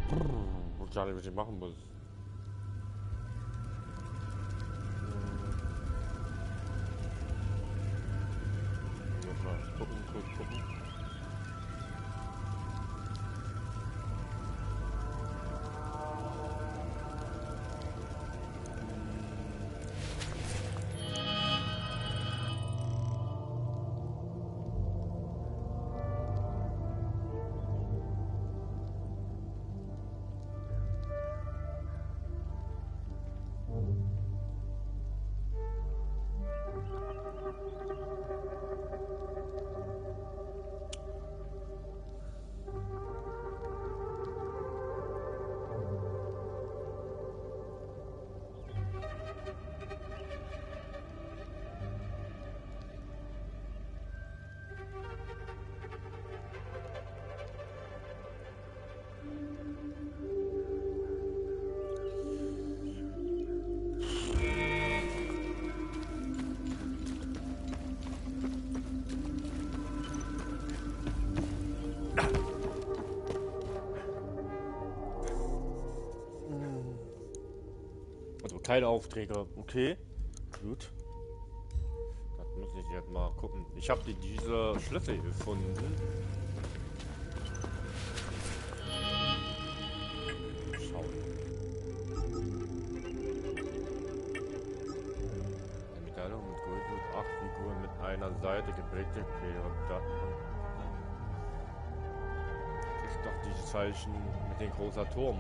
Ich weiß gar nicht, was ich machen muss. Mal gucken, kurz gucken. Also keine Aufträge. Okay, gut. Das muss ich jetzt mal gucken. Ich habe diese Schlüssel gefunden. Schauen. Eine Medaille mit Goldblut, 8 Figuren mit einer Seite geprägte. Okay, und da ist doch dieses Zeichen mit dem großen Turm.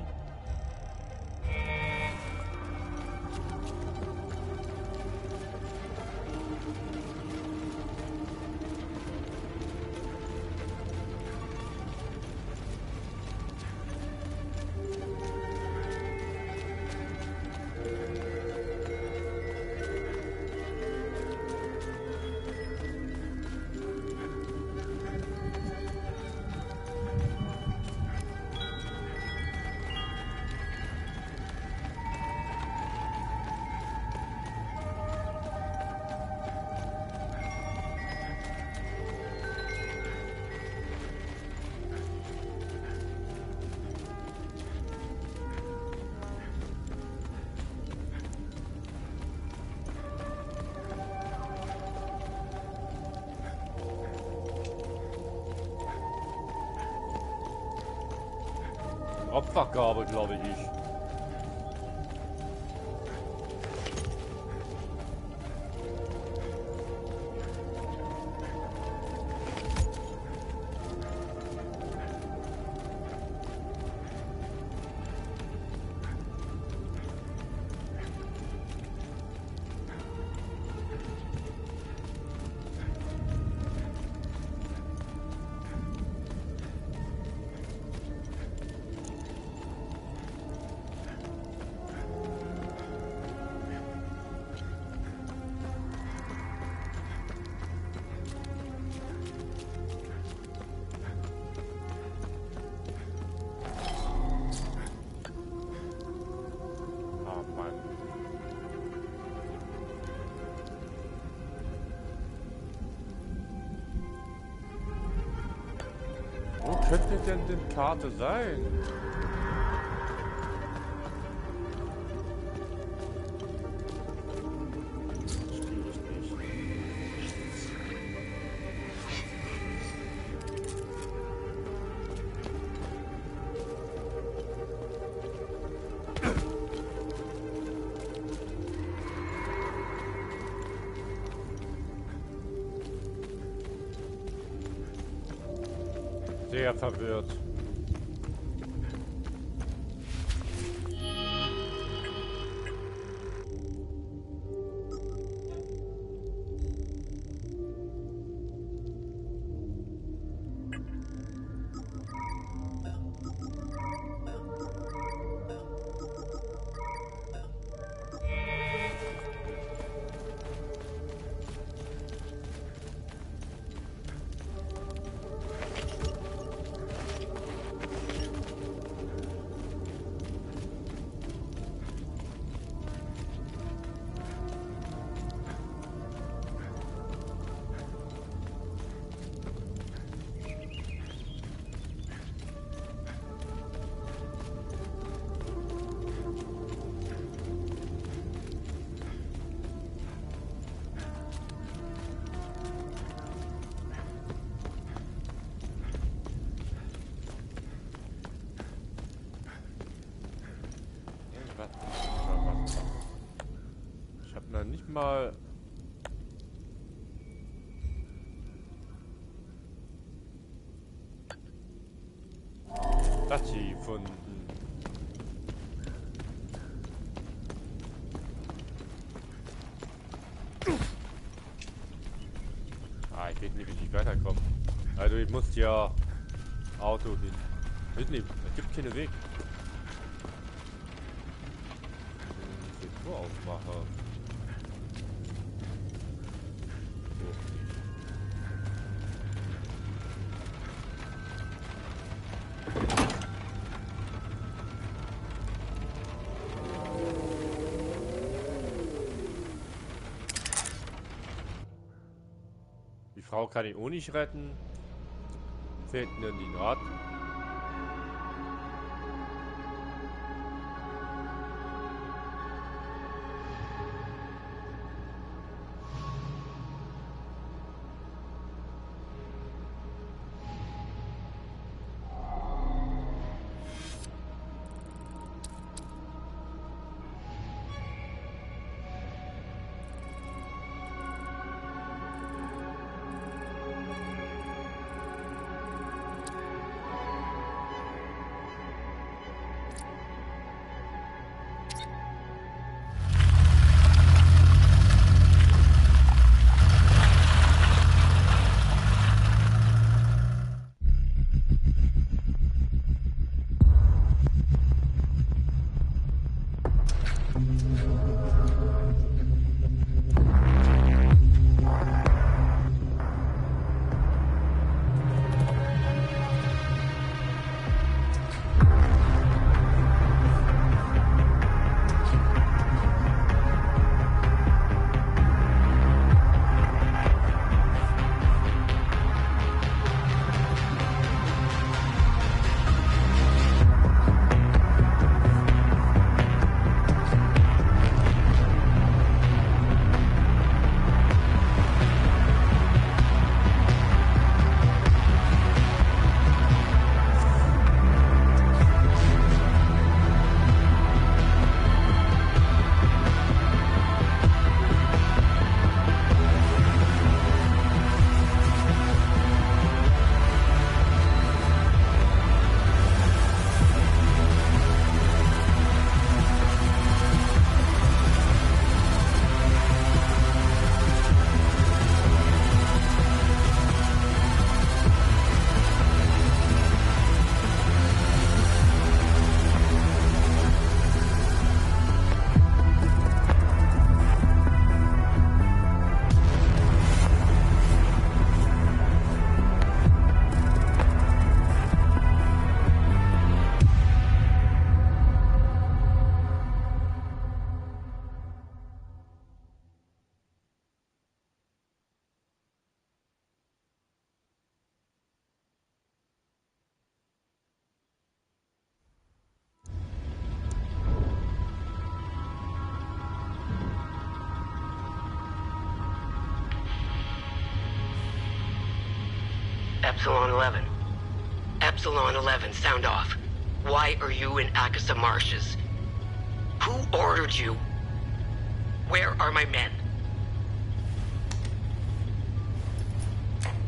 Opfergabe, glaube ich. Wo könnte denn die Karte sein? Sehr verwirrt. mal... Das hier gefunden. Ah, ich weiß nicht, wie ich weiterkomme. Also ich muss ja Auto hin. Ich weiß nicht, es gibt keinen Weg. Ich muss die Tour aufmachen. Die Frau kann ich auch nicht retten. Fehlt mir die Draht. Epsilon 11. Epsilon 11, sound off. Why are you in Akasa Marshes? Who ordered you? Where are my men?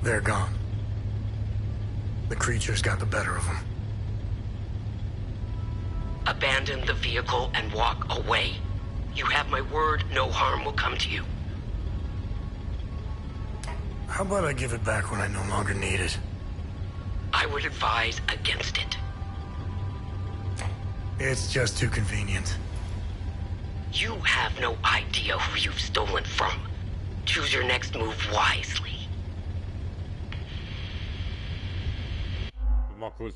They're gone. The creatures got the better of them. Abandon the vehicle and walk away. You have my word, no harm will come to you. How about I give it back when I no longer need it? I would advise against it. It's just too convenient. You have no idea who you've stolen from. Choose your next move wisely. Mal kurz.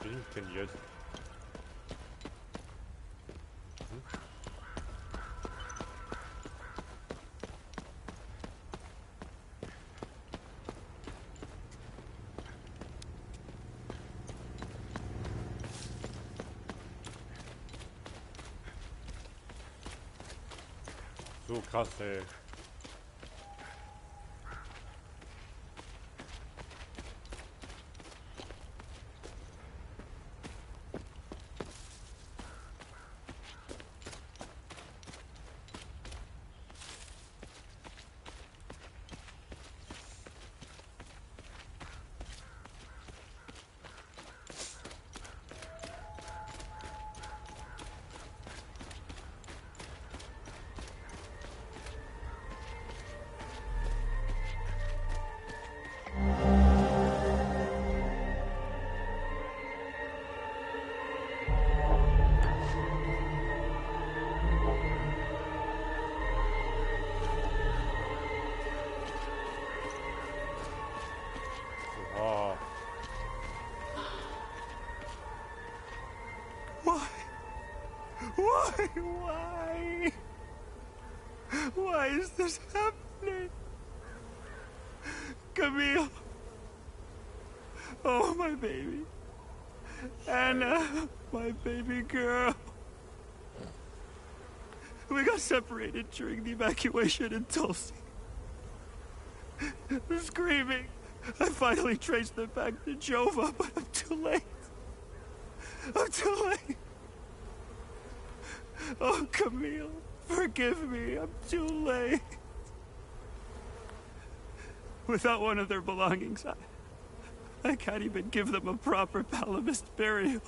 bringt denn jetzt? So krass, ey. Oh. Why? Why? Why is this happening? Camille. Oh, my baby. Anna, my baby girl. We got separated during the evacuation in Tulsi. Screaming. I finally traced them back to Jova, but I'm too late. I'm too late. Oh, Camille, forgive me. I'm too late. Without one of their belongings, I can't even give them a proper Palamist burial.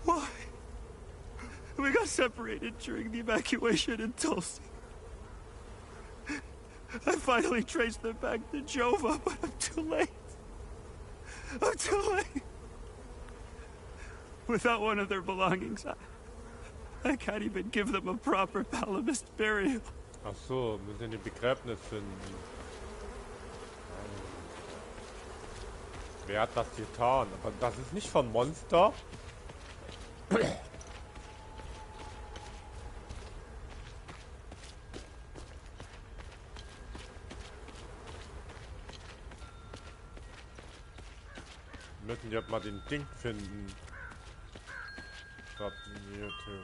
Why? We got separated during the evacuation in Tulsi. I finally traced them back to Jova, but I'm too late. I'm too late. Without one of their belongings, I can't even give them a proper Palamist burial. Ach so, müssen die Begräbnis finden. Wer hat das getan? Aber das ist nicht vom Monster? Wir müssen ja mal den Ding finden. Stabilierte.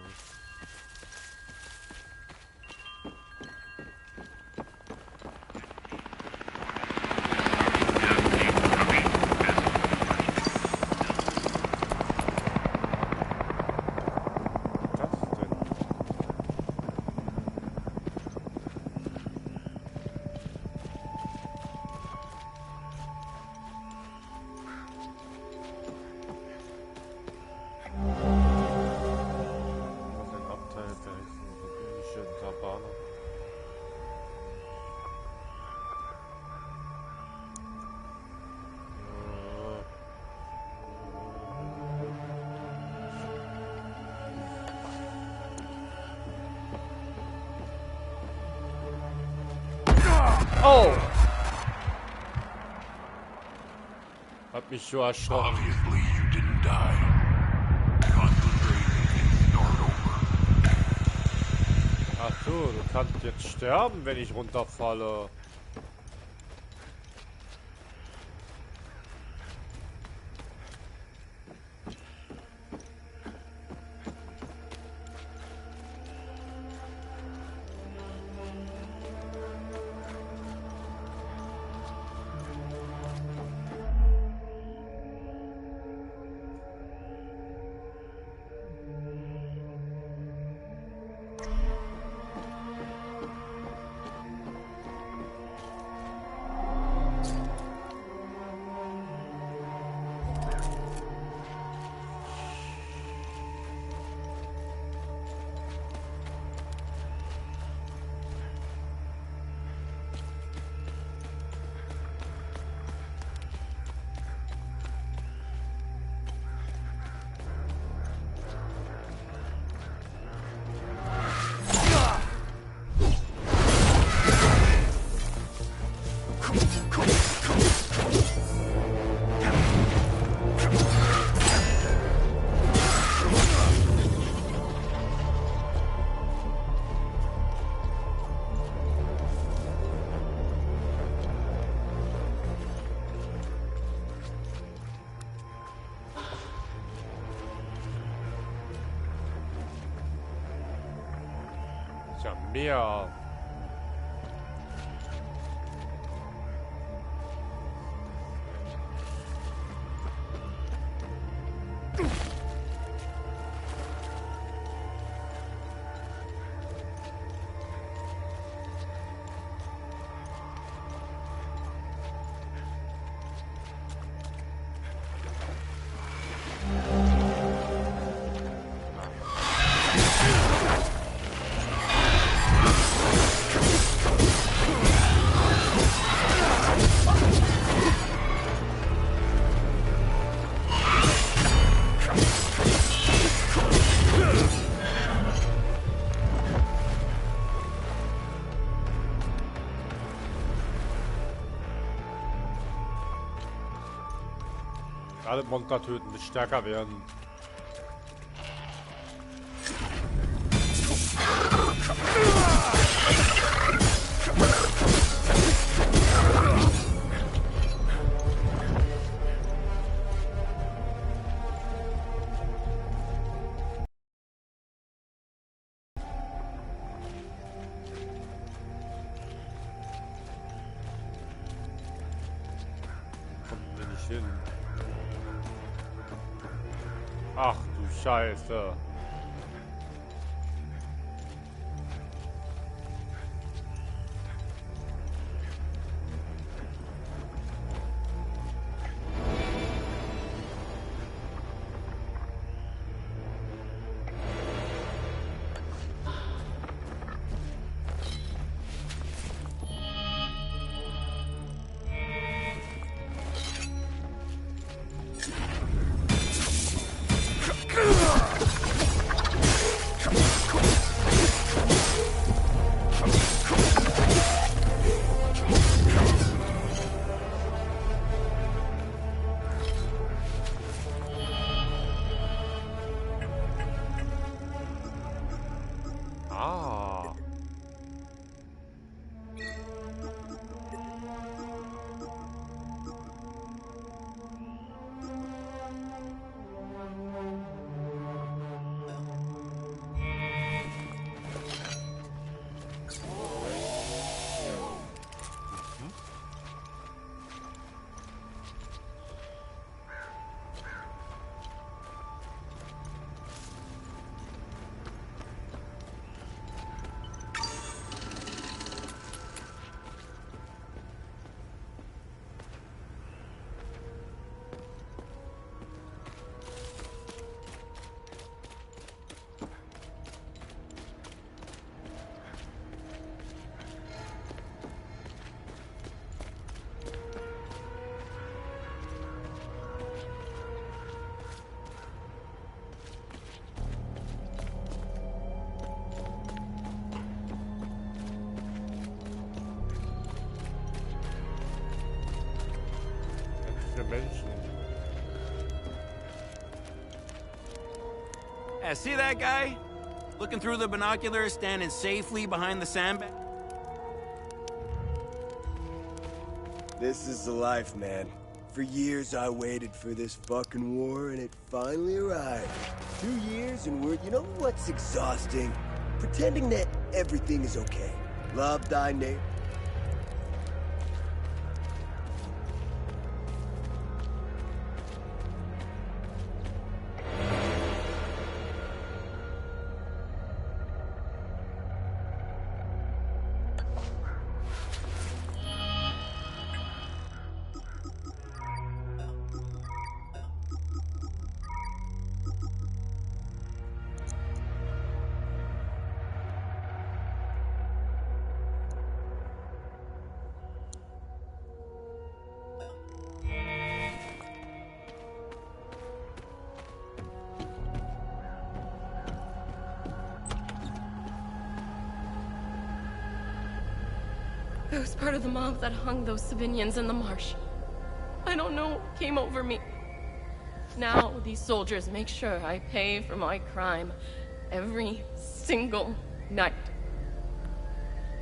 Oh! Hat mich so erschrocken. Obviously, you didn't die. Concentrate and start over. Ach so, du kannst jetzt sterben, wenn ich runterfalle. Ja, mehr. Alle Monster töten, bis stärker werden. Kommt mir nicht hin. Ach du Scheiße. für Menschen? Yeah, see that guy? Looking through the binoculars, standing safely behind the sandbag? This is the life, man. For years I waited for this fucking war, and it finally arrived. 2 years and we're... You know what's exhausting? Pretending that everything is okay. Love thy neighbor. I was part of the mob that hung those civilians in the marsh. I don't know what came over me. Now these soldiers make sure I pay for my crime every single night.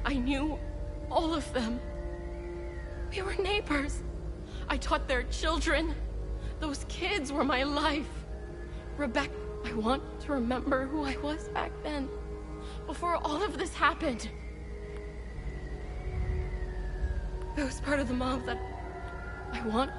I knew all of them. We were neighbors. I taught their children. Those kids were my life. Rebecca, I want to remember who I was back then, before all of this happened. I was part of the mob that I want.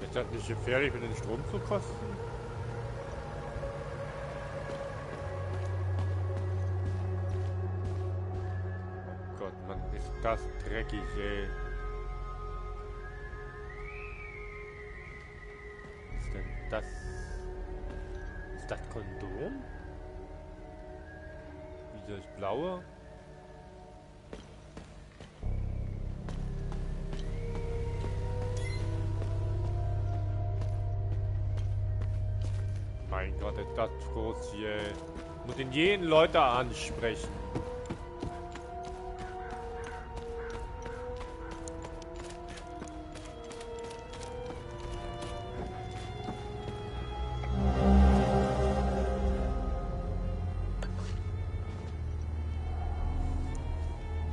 Ist das nicht gefährlich, mit den Strom zu kosten? Oh Gott, Mann, ist das dreckig, ey. Was ist denn das? Ist das Kondom? Dieses blaue? Mein Gott, ist das groß hier. Muss den jeden Leute ansprechen.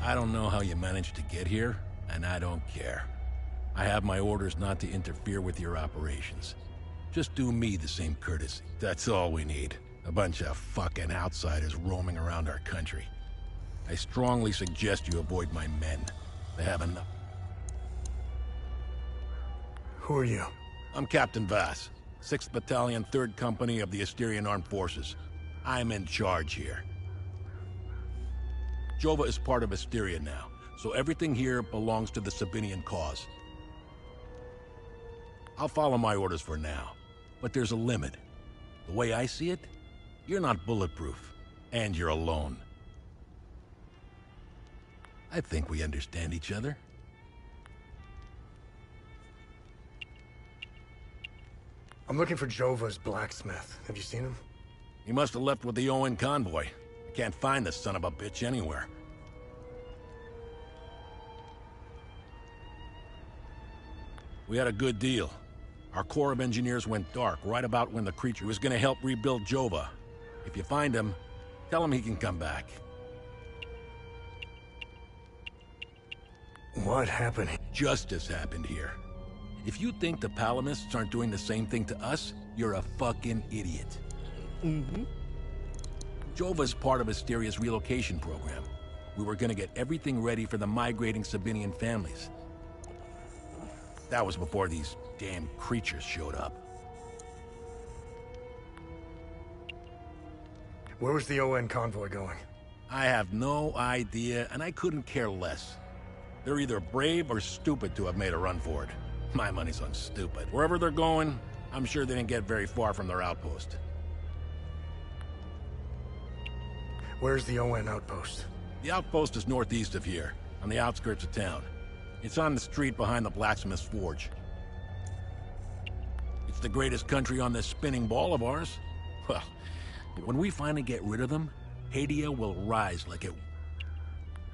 I don't know how you managed to get here, and I don't care. I have my orders not to interfere with your operations. Just do me the same courtesy. That's all we need. A bunch of fucking outsiders roaming around our country. I strongly suggest you avoid my men. They have enough. Who are you? I'm Captain Vass, 6th Battalion, 3rd Company of the Asterian Armed Forces. I'm in charge here. Jova is part of Asteria now, so everything here belongs to the Sabinian cause. I'll follow my orders for now, but there's a limit. The way I see it, you're not bulletproof, and you're alone. I think we understand each other. I'm looking for Jova's blacksmith. Have you seen him? He must have left with the UN convoy. I can't find this son of a bitch anywhere. We had a good deal. Our Corps of Engineers went dark right about when the creature was gonna help rebuild Jova. If you find him, tell him he can come back. What happened? Justice happened here. If you think the Palamists aren't doing the same thing to us, you're a fucking idiot. Jova's part of Asteria's relocation program. We were gonna get everything ready for the migrating Sabinian families. That was before these damn creatures showed up. Where was the UN convoy going? I have no idea, and I couldn't care less. They're either brave or stupid to have made a run for it. My money's on stupid. Wherever they're going, I'm sure they didn't get very far from their outpost. Where's the UN outpost? The outpost is northeast of here, on the outskirts of town. It's on the street behind the blacksmith's forge. It's the greatest country on this spinning ball of ours. Well, when we finally get rid of them, Hadia will rise like it...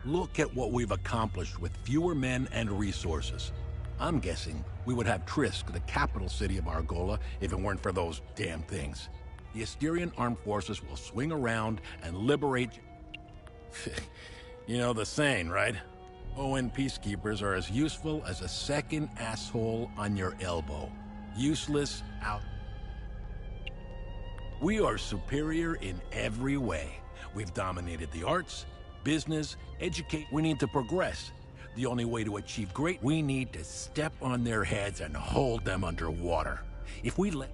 Look at what we've accomplished with fewer men and resources. I'm guessing we would have Trisk, the capital city of Argola, if it weren't for those damn things. The Asterian armed forces will swing around and liberate... You know the saying, right? ON peacekeepers are as useful as a second asshole on your elbow. Useless out... We are superior in every way. We've dominated the arts, business, educate. We need to progress. The only way to achieve great, we need to step on their heads and hold them underwater. If we let...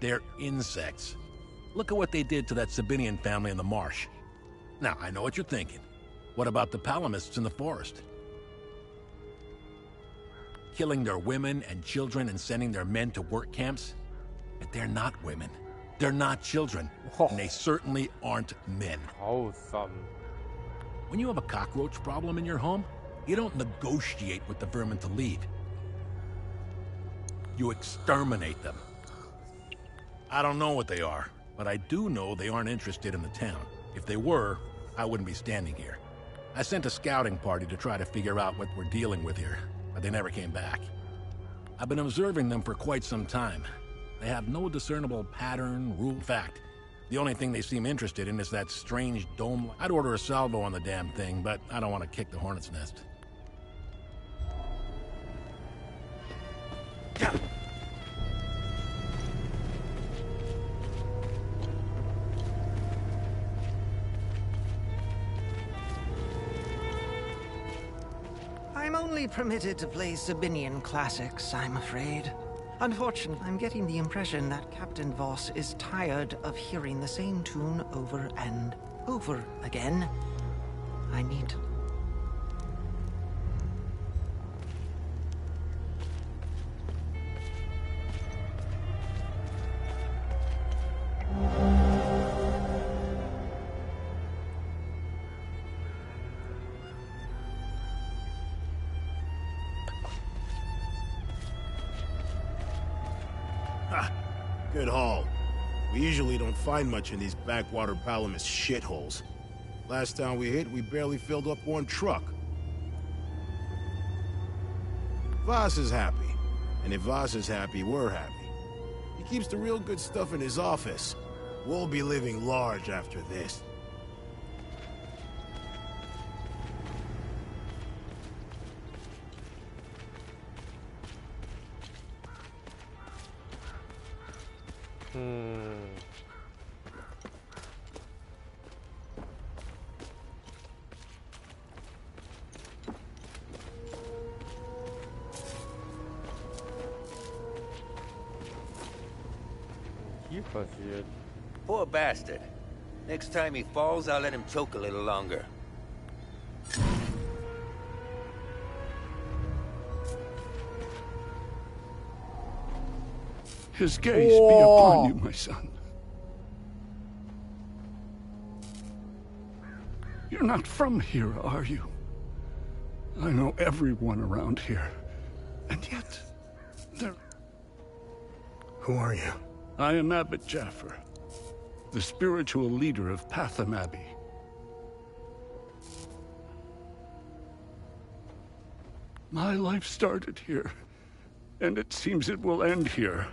They're insects. Look at what they did to that Sabinian family in the marsh. Now, I know what you're thinking. What about the Palamists in the forest? Killing their women and children and sending their men to work camps? But they're not women. They're not children. And they certainly aren't men. Awesome. When you have a cockroach problem in your home, you don't negotiate with the vermin to leave. You exterminate them. I don't know what they are, but I do know they aren't interested in the town. If they were, I wouldn't be standing here. I sent a scouting party to try to figure out what we're dealing with here, but they never came back. I've been observing them for quite some time. They have no discernible pattern, rule. In fact, the only thing they seem interested in is that strange dome. I'd order a salvo on the damn thing, but I don't want to kick the hornet's nest. I'm only permitted to play Sabinian classics, I'm afraid. Unfortunately, I'm getting the impression that Captain Voss is tired of hearing the same tune over and over again. I need... Good haul. We usually don't find much in these backwater Palamist shitholes. Last time we hit, we barely filled up one truck. Voss is happy. And if Voss is happy, we're happy. He keeps the real good stuff in his office. We'll be living large after this. Hier passiert. Poor bastard. Next time he falls, I'll let him choke a little longer. His gaze be upon you, my son. You're not from here, are you? I know everyone around here. And yet, there... Who are you? I am Abbot Jaffer, the spiritual leader of Patham Abbey. My life started here, and it seems it will end here.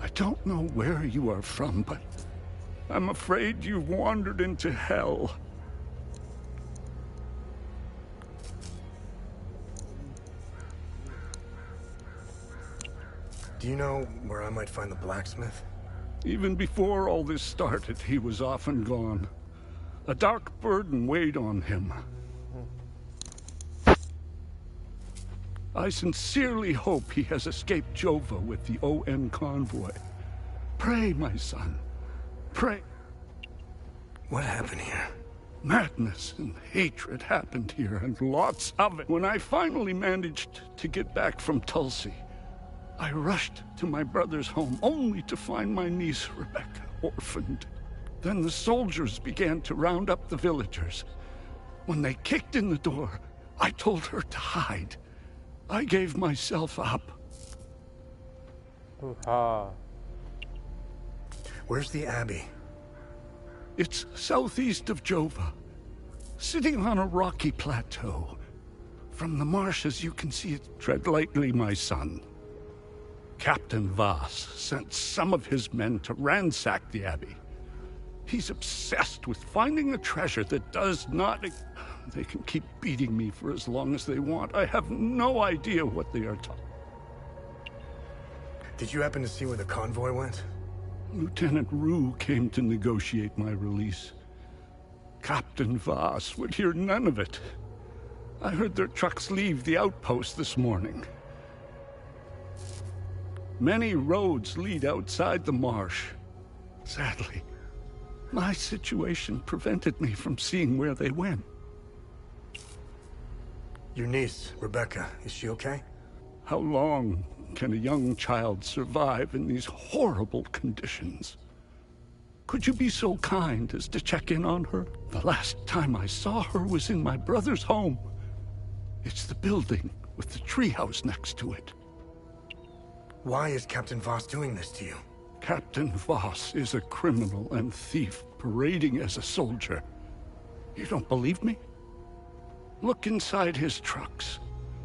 I don't know where you are from, but I'm afraid you've wandered into hell. Do you know where I might find the blacksmith? Even before all this started, he was off and gone. A dark burden weighed on him. I sincerely hope he has escaped Jova with the ON convoy. Pray, my son. Pray. What happened here? Madness and hatred happened here, and lots of it. When I finally managed to get back from Tulsi, I rushed to my brother's home, only to find my niece, Rebecca, orphaned. Then the soldiers began to round up the villagers. When they kicked in the door, I told her to hide. I gave myself up. Where's the Abbey? It's southeast of Jova, sitting on a rocky plateau. From the marshes you can see it. Tread lightly, my son. Captain Voss sent some of his men to ransack the Abbey. He's obsessed with finding a treasure that does not... They can keep beating me for as long as they want. I have no idea what they are talking. Did you happen to see where the convoy went? Lieutenant Rue came to negotiate my release. Captain Voss would hear none of it. I heard their trucks leave the outpost this morning. Many roads lead outside the marsh. Sadly, my situation prevented me from seeing where they went. Your niece, Rebecca, is she okay? How long can a young child survive in these horrible conditions? Could you be so kind as to check in on her? The last time I saw her was in my brother's home. It's the building with the treehouse next to it. Why is Captain Voss doing this to you? Captain Voss is a criminal and thief parading as a soldier. You don't believe me? Look inside his trucks.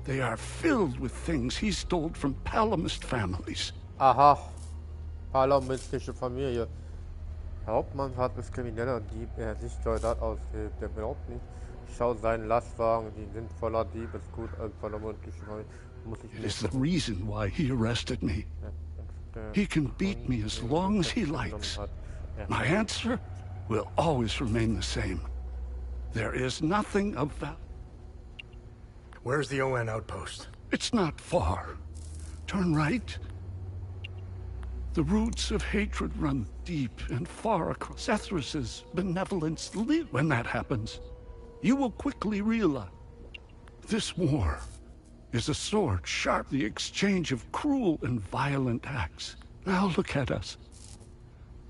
They are filled with things he stole from Palamist families. Aha. Palamistische Familie. Hauptmannschaft ist Krimineller, die er sich Soldat aushilft. Der glaubt nicht. Schau seinen Lastwagen, die sind voller Diebesgut als Palamistische Familie. It is the reason why he arrested me. He can beat me as long as he likes. My answer will always remain the same. There is nothing of value. Where's the ON outpost? It's not far. Turn right. The roots of hatred run deep and far across. Sethrus's benevolence live. When that happens, you will quickly realize this war is a sword sharp, the exchange of cruel and violent acts. Now look at us.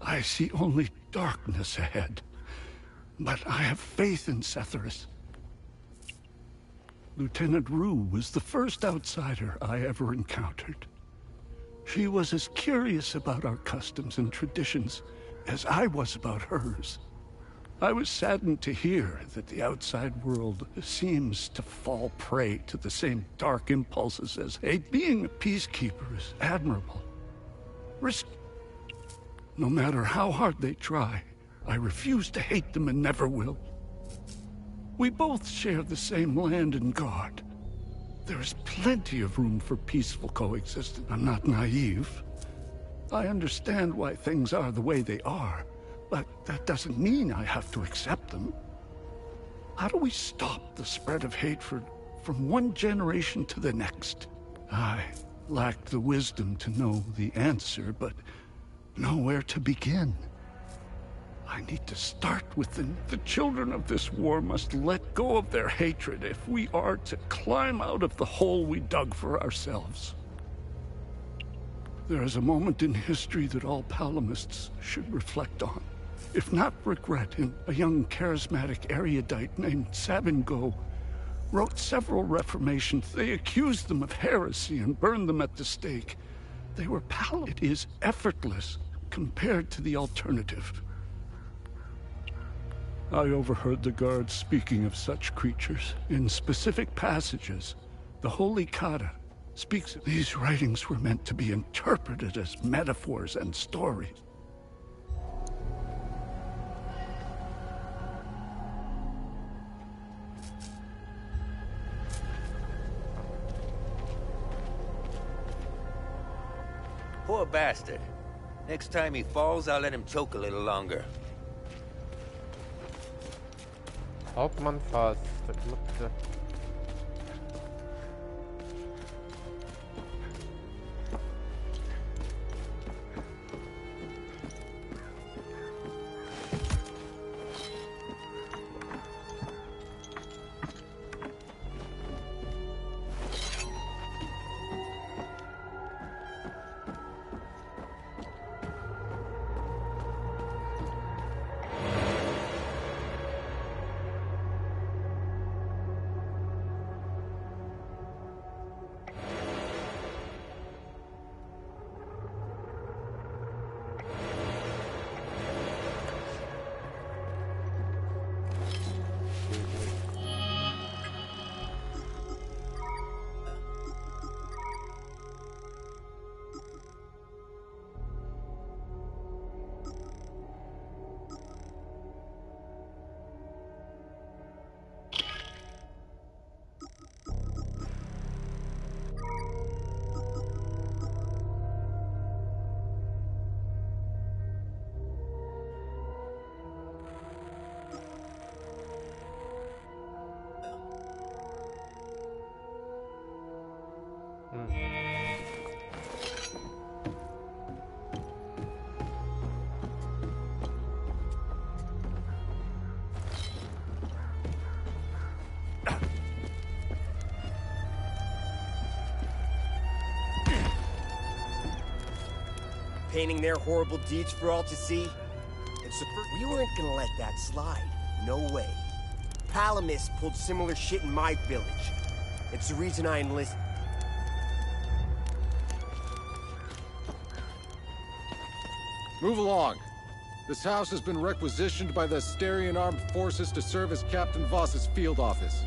I see only darkness ahead, but I have faith in Sethrus. Lieutenant Rue was the first outsider I ever encountered. She was as curious about our customs and traditions as I was about hers. I was saddened to hear that the outside world seems to fall prey to the same dark impulses as hate. Being a peacekeeper is admirable. No matter how hard they try, I refuse to hate them and never will. We both share the same land and God. There is plenty of room for peaceful coexistence. I'm not naive. I understand why things are the way they are, but that doesn't mean I have to accept them. How do we stop the spread of hatred from one generation to the next? I lack the wisdom to know the answer, but know where to begin. I need to start with the children of this war must let go of their hatred if we are to climb out of the hole we dug for ourselves. There is a moment in history that all Palamists should reflect on, if not regret. A young charismatic erudite named Sabingo wrote several reformations. They accused them of heresy and burned them at the stake. They were It is effortless compared to the alternative. I overheard the guards speaking of such creatures. In specific passages, the Holy Kata speaks of these writings were meant to be interpreted as metaphors and stories. Poor bastard. Next time he falls, I'll let him choke a little longer. Hauptmann fast. painting their horrible deeds for all to see? It's the first... We weren't gonna let that slide. No way. Palamis pulled similar shit in my village. It's the reason I enlisted. Move along. This house has been requisitioned by the Asterian Armed Forces to serve as Captain Voss's field office.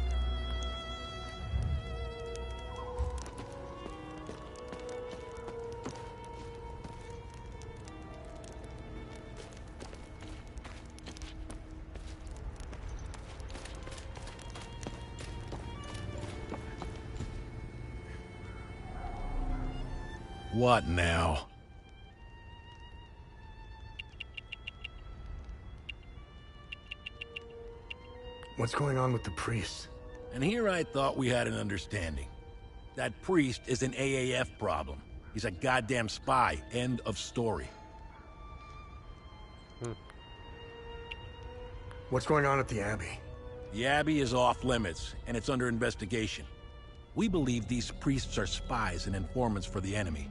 What now? What's going on with the priest? And here I thought we had an understanding. That priest is an AAF problem. He's a goddamn spy. End of story. What's going on at the Abbey? The Abbey is off limits, and it's under investigation. We believe these priests are spies and informants for the enemy.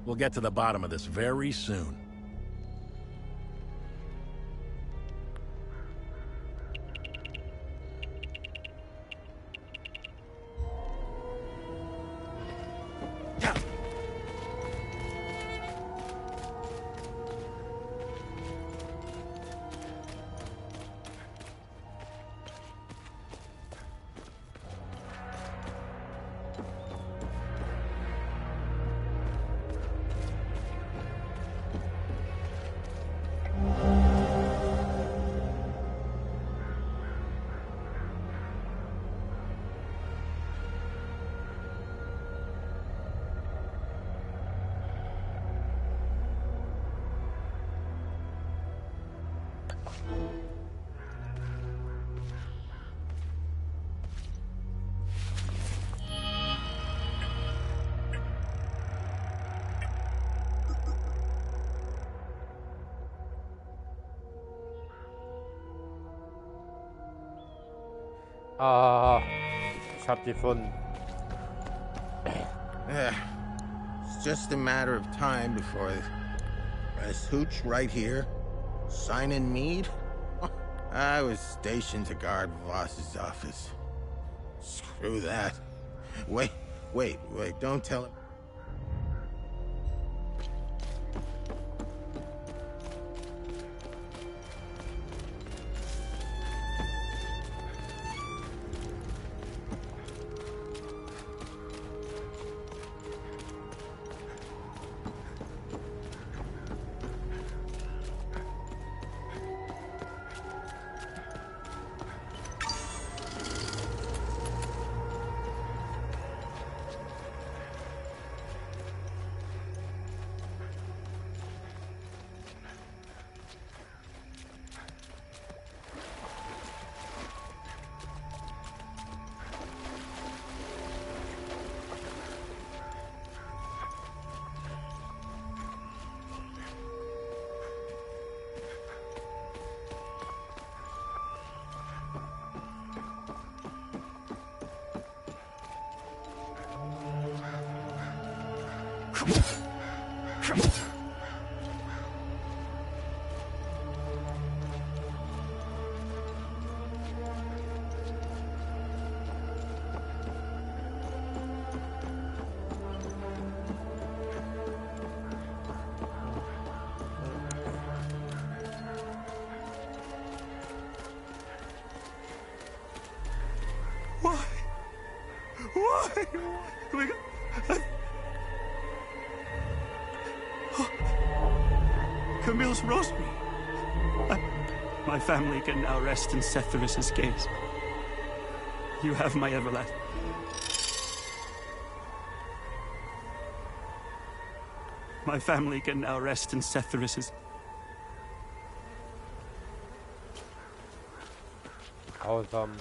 We'll get to the bottom of this very soon. Ah, ich hab die gefunden. It's just a matter of time before this hooch right here, signing Mead. I was stationed to guard Voss's office. Screw that. Wait, don't tell him. Camille's roast me. My family can now rest in Sethrus's gaze. You have my everlasting. My family can now rest in Sethrus's. Grausam.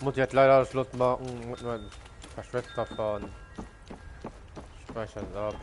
Muss jetzt leider Schluss machen mit meiner Schwester fahren. Speichern ab.